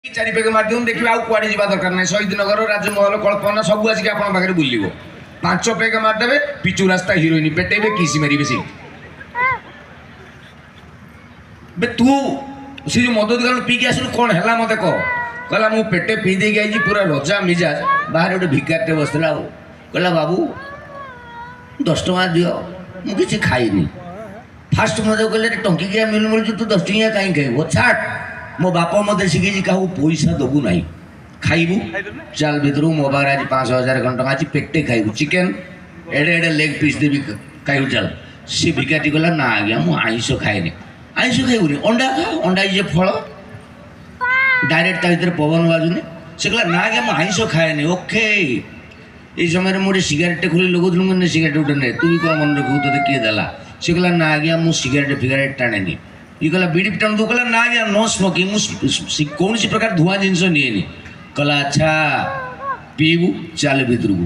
चारि पैक माध्यम देखिए आउ कुआडे जीवा दरकार नहीं शहीद नगर राजमहल कल्पना सब आसिक आपन पाखे बुलिव 5 पैक मारदेवे पिचु रास्ता हिरोइन पेटेबे किसी मारे सी बे तू से जो मद दुकान पी के आसलु कौन है मत कह कहला मु पेटे पी दे गई पूरा रजा मिजाज बाहर गोटे भिकारटे बसला कहला बाबू 10 टଙ୍କା दियो मु किसी खाइनी फास्ट मत कहले टंकी मिल मिल तू 10 टଙ୍କା कहीं खाइबो छाट मो बापा मत शिखी क्या पैसा दबू ना खाइबू चल भितर मो बाहर आज 5,000 टका आज पेटे खाइबू चिकेन एडे एडे लेग पीस देवी खाइबू चल सी भिकाटी गला ना आज्ञा मु आइंस खाएनि आइंस खाइबूनी अंडा खा अंडा ये फल डायरेक्ट ता भीतर पवन बाजुनी से कहला ना आज्ञा मु आइंस खाएनि ओके ये समय मोटे सिगारेट खोली लगुन सिगारेट उठे नहीं तू भी कौन मन रखू तो किए देला से कहला ना आज्ञा मु सिगारेट फिगारेट टाणेनी ये कहला बीड़ी टाण तू कहला ना आज्ञा नो स्मोकिंग कौन सी प्रकार धुआं जिनस निएनी कहला अच्छा पीबू चल भितर को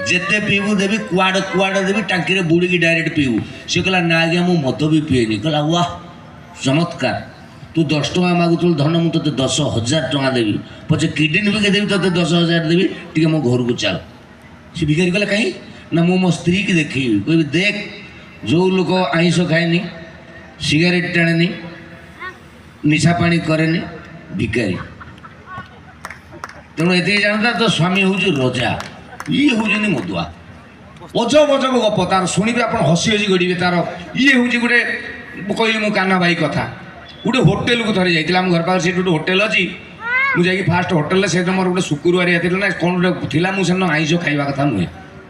जेते पीबू देवी कुआड़ कुआड़ देवी टांकी बुड़ी डायरेक्ट पीबू से कहला ना आज्ञा मु मद भी पीएनी कहला वाह चमत्कार तू 10 टଙ୍କା मागुल धन मुझे 10,000 टଙ୍କା देवी पचे किडनी भी देवी ते 10,000 देवी टी मो घर को चल सी भिखारी कहला कहीं ना मु मो स्त्री की देखी कोई देख जो लोक आइंस खाएनी सिगारेट टाणेनी निशा पानी करेनी भिकारी तेणु ये जानता तो स्वामी हूँ रजा ये हूँ मदुआ अजब अजब गप तार शुणे आप हसी हसी गढ़े तार ये हूँ गोटे कहली मो काना भाई कथा गोटे होटेल को थरे जाइए आम घर पाखे से गोटे होटेल अच्छी मुझे फास्ट होटेल से मोर गोटे शुक्रवार ना कौन गोटे थी मुझे आइंस खाଇବା କଥା नुहे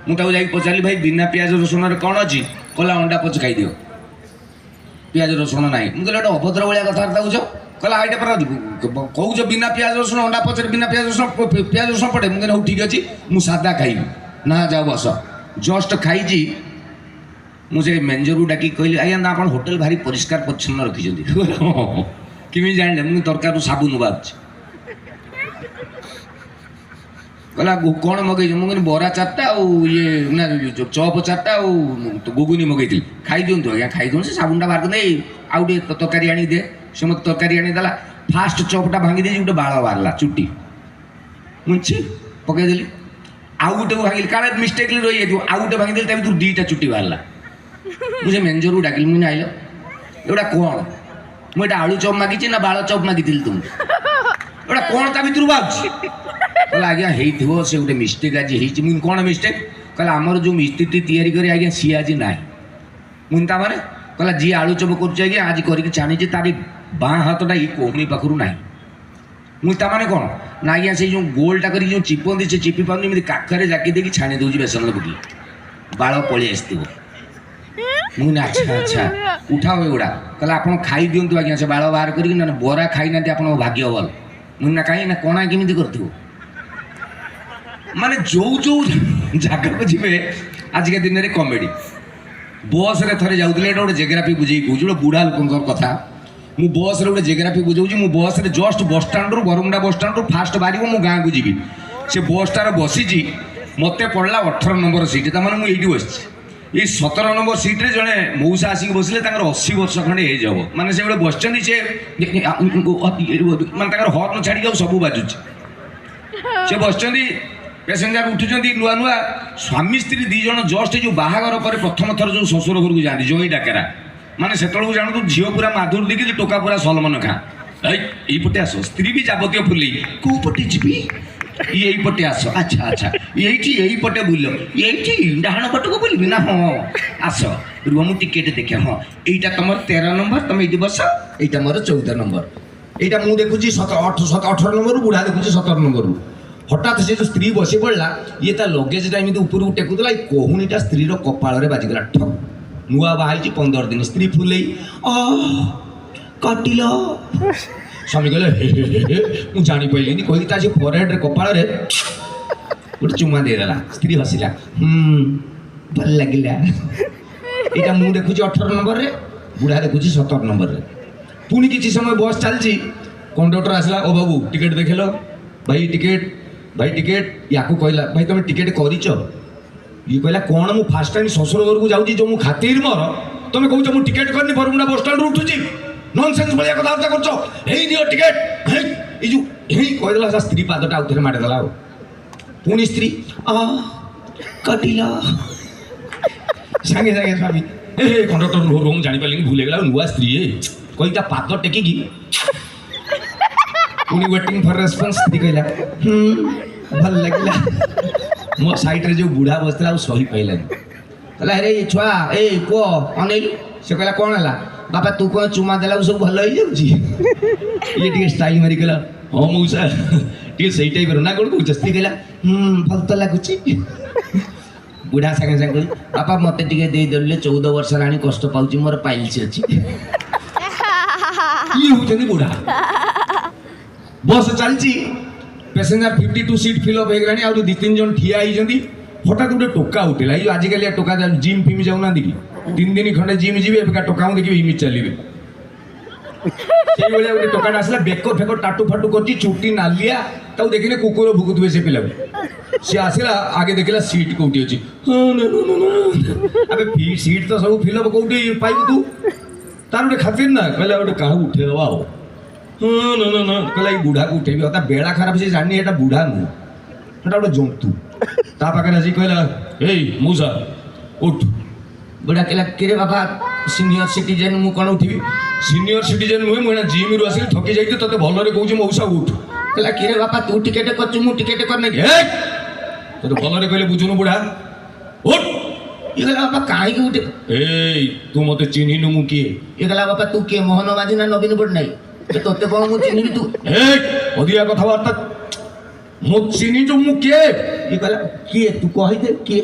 मुझे पचारि भाई बिना पियाज रसुण कौन अच्छी कहला अंडा पच खाई पियाज रसुण ना मुझे गोटे अभद्र भाया कथबार्ता कौच कहला आईटा पर कौच बिना पियाज रसुण अंडा पचर बिना पियाज रसुण पड़े मुझे हूँ ठीक अच्छे मुझे सादा खाइबी ना जाओ बस जस्ट खाई मुझे मैनेजर को डाकी कहली आज्ञा ना आप होटेल भारी परिष्कार परिच्छन्न रखी किमी जाने मुझे तरकार साबुन बाज कहला कौन मगई मुझे बरा 4टा ये ना चप 4टा गुगुनी मगई खाई दिंतु आज्ञा खाई दिखाँ से साबुनटा बाहर कर आउ तरकारी आनी दे से मत तरकारी आनीदेला फास्ट चपटा भांगी दे गोटे बाड़ बाहरला चुट्टी मुझे पकईदेली आउ गोटे भांगिली काले मिस्टेकली रही जाए आउ गोटे भांगी देली तू 2टा चुट्टी बाहरला मुझे मैनेजर को डाकिली मुझे आइल एटा कौन मुझे आलू चप मागिची ना बाड़ चप मागी तुम एटा कौन ता भर बाहर कहला आज्ञा हो से गोटे मिस्टेक आज मुझे कौन मिस्टेक कहला आमर जो मिस्त्री तैयारी करे आज्ञा सी आज ना मुझे ताने कहला जी आलू चप कर आज करके छाणी तारी बाँ हाथटा ये कोहनी पाखु ना मुझे ताने कौन ना आज्ञा से जो गोलटा कर चिपंदी से चिपी पानी काखरे जाकी देकी छाणी दूसरी बेसन पकड़ी बाड़ पलि आसो मुझे अच्छा अच्छा उठाओ एगुड़ा कहला आप खाई दिंतु आज्ञा से बाड़ बाहर करके ना बरा खाई ना आप भाग्य भल मुझे ना कहीं ना कणा केमी कर माने जो जो जगह को जी आजिका दिन में कमेडी बस रे थरे जाऊे गोटे जियोग्राफी बुझे कौच गोटे बुढ़ा लोक कथा मु बस रे गोटे जियोग्राफी बुझाऊँ मु बस रे जस्ट बस स्टाण्ड बरमुंडा बस स्टाण्ड फास्ट बाहर मो गाँव को जी से बसटार बसीची मत पड़ा 18 नंबर सीट तमाने मुझे बस ये 17 नंबर सीट्रे जड़े मौसा आसिक बसले 80 वर्ष खंडे हो माने से गोटे बस से मानते हर्न छाड़ी जाऊ सब बाजुच से बस पैसेंजर उठुंट नुआ नुआ स्वामी स्त्री 2 जन जस्ट जो बाहागर पर प्रथम थर जो शशुर घर को जाती जई डाकेरा माने से जानू झील पूरा माधुर देखी टोका पूरा सलमान खा यहीपटे आस स्त्री भी जावतीय फुल कौ पटे जी यहीपटे आस अच्छा अच्छा यहीपटे बुल ये डाण पट को बुलबी ना हाँ आस रुह मु टिकेट देखे हाँ यहाँ तुम 13 नंबर तुम ये बस यहाँ मोर 14 नंबर यहाँ मुझे देखुची 18 नंबर बुढ़ा देखुची 17 नंबर हठात से जो स्त्री बसी पड़ा ये ता लगेज एमती ऊपर टेकुला कहूनीटा स्त्री कपाल बाजिगला ठक नुआ बाहर 15 दिन स्त्री फुले काटिल स्वामी कहले मुझे जापारे कही परेड कपाल गोटे चुमा देदेला स्त्री हसिला भल लगे यहाँ मुझे देखुची 18 नंबर रे बुढ़ा देखुची 17 नंबर रे पुणी किसी समय बस चलती कंडक्टर आसला ओ बाबू टिकेट देखेल भाई टिकेट या कहला भाई तुम टिकेट कर ये कहला कौन मु फास्ट टाइम शशुर घर को जाऊँगी जो मु खातिर मोर तुम कौच मुझे टिकेट करनी बरमुंडा बस स्टाण्ड उठुची नॉनसेंस भाया कथबार्ता कर टिकेट ଏଇ ଯୋଉ ହେଇ କହିଦେଲା ତା ସ୍ତ୍ରୀ ପାଦଟା ଆଉ ଥରେ ମାରିଦେଲା ଆଉ ପୁଣି ସ୍ତ୍ରୀ କାଟିଲା ସାଙ୍ଗେ ସାଙ୍ଗେ ସ୍ୱାମୀ କଣ୍ଡକ୍ଟର ରୋଙ୍ଗ ଜାଣିପାରିଲିନି ଭୁଲ ହେଇଗଲା ନୂଆ ସ୍ତ୍ରୀ କହି ତା ପାଦ ଟେକିକି ପୁଣି ୱେଟିଂ ଫର ରେସ୍ପନ୍ସ ସ୍ତ୍ରୀ କହିଲା ଭଲ ଲାଗିଲା ମୋ ସାଇଡ୍ରେ ଯୋଉ ବୁଢ଼ା ବସିଥିଲା ଆଉ ସହି ପାଇଲାନି କହିଲା ଆରେ ଏ ଛୁଆ ପୁଅ ଅନେଇଲୁ ସେ କହିଲା କ'ଣ ହେଲା ବାପା ତୁ କ'ଣ ଚୁମା ଦେଲାକୁ ସବୁ ଭଲ ହେଇଯାଉଛି ଇଏ ଟିକେ ଷ୍ଟାଇଲ ମାରି କହିଲା ହଁ ମଉସା ଟିକେ ସେଇ ଟାଇପ୍ର ନା କ'ଣ କହୁଛ ସ୍ତ୍ରୀ କହିଲା ଭଲ ତ ଲାଗୁଛି ବୁଢ଼ା ସାଙ୍ଗେ ସାଙ୍ଗେ କହି ବାପା ମୋତେ ଟିକେ ଦେଇଦେଲେ 14 ବର୍ଷ ହେଲାଣି କଷ୍ଟ ପାଉଛି ମୋର ପାଇଲ୍ସ ଅଛି ଇଏ ହେଉଛନ୍ତି ବୁଢ଼ା ବସ୍ ଚାଲିଛି पैसेंजर 52 सीट फिलअप हो गलानी और 2-3 जन ठिया होती हठात गोटे टोका उठेला ये आजिकल टोका जिम फिम जाऊना कि 3 दिन खंडे जिम जी टोका देखिए इमिज चलिए गोटे टोकाटा आसला बेक फेक टाटू फाटू कर चुटी नालिया ताऊ देखने कुकुर भुकुवे से पिला सी आसला आगे देखला सीट कौटी अच्छी अबे सीट तो सब फिलअप कौटी पाइबू तू तार गोटे खातिर ना कहला गोटे क्या उठेदवा कहला बुढ़ा को उठेबी बेड़ा खराब से जानी एटा बुढ़ा नुह एटा गोटे जंतु ता पाखे आसी कहला ए मौसा उठ बुढ़ा कहला किरे बाबा सीनियर सिटीजन मु कौन उठिबी सीनियर सिटीजन नुहे मुझे जिम रु आसिक थकी जाइए तोते भलरे कहूँ मौसा उठ कहला किरे बाबा तू टिकेट कर टिकेट करने तो भलरे कहले बुझुनु बुढ़ा उठ ये कहला बाबा कहीं उठे ए तू मत चिन्हिनु मु किए ये कहला बाबा तू किए मोहन माझी ना नवीन पट्टनायक तोते कौन मु चिन्हिबी तू अधिया कथबार्ता मु चिन्हिचु मु किए ये कहला किए तू कहि दे किए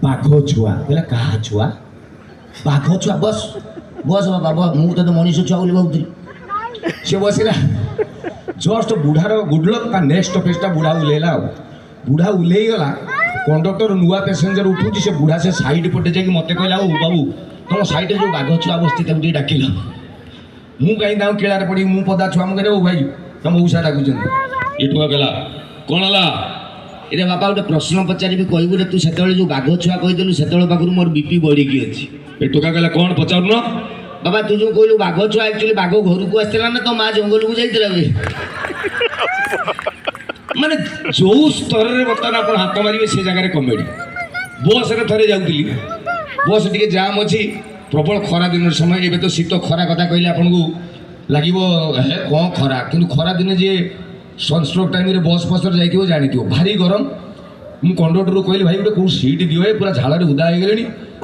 बाघ छुआ कहला कहा छुआ बाघ छुआ बस बस बाबा बस मु तो मनीष छुआ बोली बहुत से बसला जस्ट बुढ़ार गुडलक ता नेक्स्ट स्टॉपेजटा बुढ़ा उल्लेला बुढ़ा उल्ले गला कंडक्टर नुआ पैसेंजर उठुची से बुढ़ा से साइड पटे जाकि मते कहला ओ बाबू तुम साइड जो बाघ छुआ बस्ती ताकू डाकिल मु कहीं दाऊ केलार पड़ी मु पदा छुआ मुझे ओ भाई तुम ऊषा डाकुच ये टुका कहला कौन है ये बापा गोटे प्रश्न पचारि कहबू तू से जो बाघ छुआ कहीदेलु से पाखु मोर बीपी बढ़िकी अच्छी ये टुका कहला कौन पचारुन बाबा तू जो कहलु बाघ छुआ एक्चुअली बाघ घर को आसला ना तो माँ जंगल को जाइला माने जो स्तर में बर्तमान आप हाथ मारे से जगह कमेडी बस रे थे जाऊली बस टी जाम अच्छी प्रबल खरा दिन समय एवं तो शीत खरा कथा कहले आपन को लगे कौन खरा कि खरा दिन जे सनस्ट्रोक टाइम रे बस फस जाइए जानी भारी गरम मु कंडक्टर कहली भाई गोटे कौन सीट दियो पूरा झाड़ उदा हो गले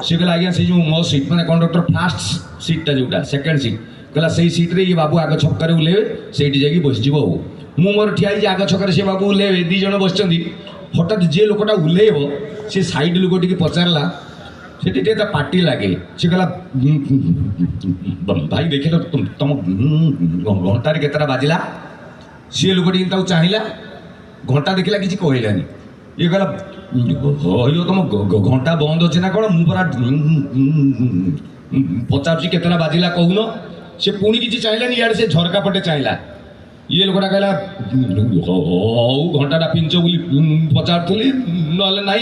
सी कहला आज्ञा से जो मो सीट मैंने कंडक्टर फास्ट सीटा जोटा सेकेंड सीट कहला से सीट्रे ये बाबू आग छक्का उल्लेबे से जाकि बसज मु मोर ठिया आग छक्कर से बाबू उल्लेबे 2 जन बस हठात जे लोकटा उल्लेब से साइड लोक टी पचारा से पार्टी लगे सी कहला भाई देख तुम घंटार केतटा बाजिला सी लोक चाहिला घंटा देखला कि कहलानी ये कहला तुम घंटा बंद अच्छे ना कौन मुझे पचार केतटा बाजिला कहून से पुणी किसी चाहिलानी इे से झरका पटे चाहिला ये लोकटा कहला घंटाटा पिंच बोली पचारूली ना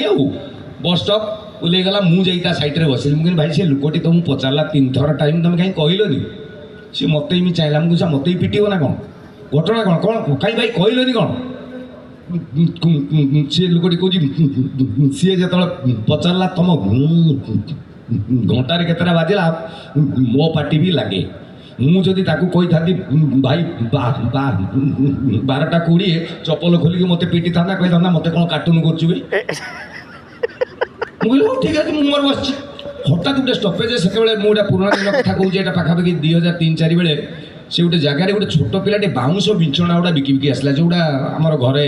बस स्टॉप ओल्लैगला मुझे सैड्रे बस मुझे भाई से लोकटी तुमको पचारा 3 थर टाइम तुम कहीं कहलोनी सी मत चाहिए मुझे मत पिटो ना कौन घटना कौन कौन कहीं भाई कहलोनी कौन सी लोकटी कौन सी जो पचारा तुम घंटार केतटा बाजिला मो पार्टी भी लगे मुझे कही था भाई 12टा 20 चपल खोलिक मत पिटी था कही था मत कौन कार्टून कर ठीक है मोर बस हठात गोटे स्टपेज से मुझे पुराना दिन कथा कहूँ यहाँ पाखापाखि 2003-4 बेले से गोटे जगार गोटे छोट पिलाटे बाउंश बिछଣା गुड़ा बिकी आसला जो आम घरे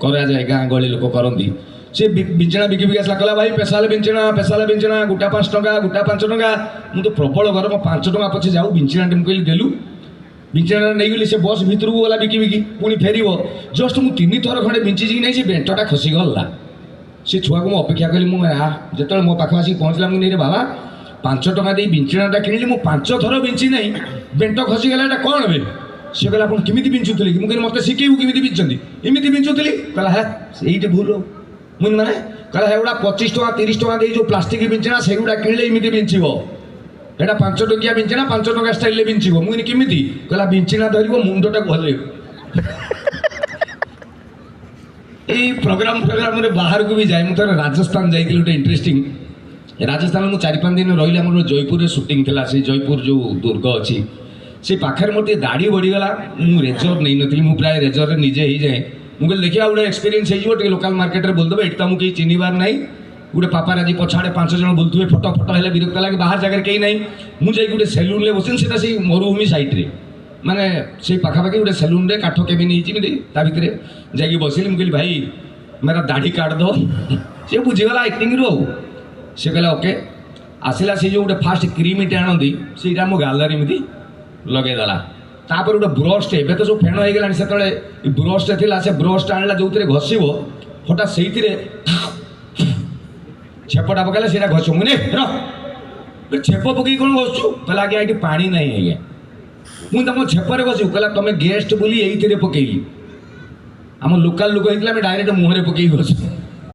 कराए गाँ गहली लोक करती से बिछଣା बिकी आसला कहला भाई पेशाल बिछଣା गोटा 5 टंका गोटा 5 टंका मुझे प्रबल गरम 5 टंका पछे जाऊ बिछଣାटे मुझे देलु बिछଣା नहीं गली से बस भितर को गला बिकी पुणी फेर जस्ट मुझे 3 थर खंडे बिंची नहीं से बेंटटा खसीगला से छुआ को अपेक्षा कली जो मो पाख आसिक पहुँचला मुझे बाबा 5 टंका दे बिंछଣାटा किणिली मु 5 थर बिंची नहीं बेंट खसीगला एटा कौन हे सी कहला आप केमी बिंचुली मुझे मत शिखेबू केमी बिंचती एमती बिंचुली कहला है ये भूल मुझे मैंने कहला एगुड़ा 25 टंका 30 टंका दे जो प्लास्टिक बिंछଣା सेगुड़ा किणिले एमती बिंचब एटा 5 टंकिया बिंछଣା 5 टंका स्टाइल बिंचब मुझे केमी कहला बिंछଣା धरब मुंडटा भले এই ପ୍ରୋଗ୍ରାମରେ ବାହାରକୁ ବି ଯାଏ। ମୁଁ ଥରେ ରାଜସ୍ଥାନ ଯାଇଥିଲି, ଗୋଟେ ଇଣ୍ଟରେଷ୍ଟିଂ। ରାଜସ୍ଥାନରେ ମୁଁ 4-5 ଦିନ ରହିଲି। ଆମର ଜୟପୁରରେ ସୁଟିଂ ଥିଲା, ସେଇ ଜୟପୁର ଯେଉଁ ଦୁର୍ଗ ଅଛି ସେ ପାଖରେ ମୋର ଟିକେ ଦାଢ଼ି ବଢ଼ିଗଲା। ମୁଁ ରେଜର୍ ନେଇନଥିଲି, ମୁଁ ପ୍ରାୟ ରେଜର୍ରେ ନିଜେ ହେଇଯାଏ। ମୁଁ କହିଲି ଦେଖିବା ଗୋଟେ ଏକ୍ସପିରିଏନ୍ସ ହେଇଯିବ, ଟିକେ ଲୋକାଲ ମାର୍କେଟରେ ବୁଲିଦେବେ, ଏଠି ତ ମୁଁ କେହି ଚିହ୍ନିବାର ନାହିଁ। ଗୋଟେ ପାପାରାଜି ପଛଆଡ଼େ 5 ଜଣ ବୁଲୁଥିବେ, ଫଟୋ ହେଲେ ବିରକ୍ତ ଲାଗେ, ବାହାର ଜାଗାରେ କେହି ନାହିଁ। ମୁଁ ଯାଇକି ଗୋଟେ ସେଲୁନରେ ବସିଲି, ସେଟା ସେଇ ମରୁଭୂମି ସାଇଡ଼୍ରେ, ମାନେ ସେଇ ପାଖାପାଖି ଗୋଟେ ସେଲୁନରେ କାଠ କେବିନ ହେଇଛି, ଏମିତି ତା ଭିତରେ ଯାଇକି ବସିଲି। ମୁଁ କହିଲି ଭାଇ मेरा दाढ़ी काट दो। सी बुझीगला एक्टिंग ଆଉ ସେ କହିଲା ଓକେ। ଆସିଲା ସେ ଯେଉଁ ଗୋଟେ ଫାଷ୍ଟ କ୍ରିମ୍ଟେ ଆଣନ୍ତି ସେଇଟା ମୋ ଗାଲରେ ଏମିତି ଲଗେଇଦେଲା। ତାପରେ ଗୋଟେ ବ୍ରସ୍ଟେ, ଏବେ ତ ସବୁ ଫେଣ ହେଇଗଲାଣି, ସେତେବେଳେ ବ୍ରସ୍ଟେ ଥିଲା, ସେ ବ୍ରସ୍ଟା ଆଣିଲା ଯେଉଁଥିରେ ଘଷିବ, ହଠାତ୍ ସେଇଥିରେ ଛେପଟା ପକାଇଲା, ସେଇଟା ଘଷିବ। ମୁଁ ଛେପ ପକେଇକି କ'ଣ ଘଷୁଛୁ? କହିଲା ଆଜ୍ଞା ଏଠି ପାଣି ନାହିଁ ଆଜ୍ଞା। ମୁଁ ତମ ଛେପରେ ଘଷିବୁ? କହିଲା ତମେ ଗେଷ୍ଟ ବୋଲି ଏଇଥିରେ ପକେଇଲି। ଆମ ଲୋକାଲ ଲୋକ ହେଇଥିଲେ ଆମେ ଡାଇରେକ୍ଟ ମୁହଁରେ ପକେଇକି ଘଷୁ।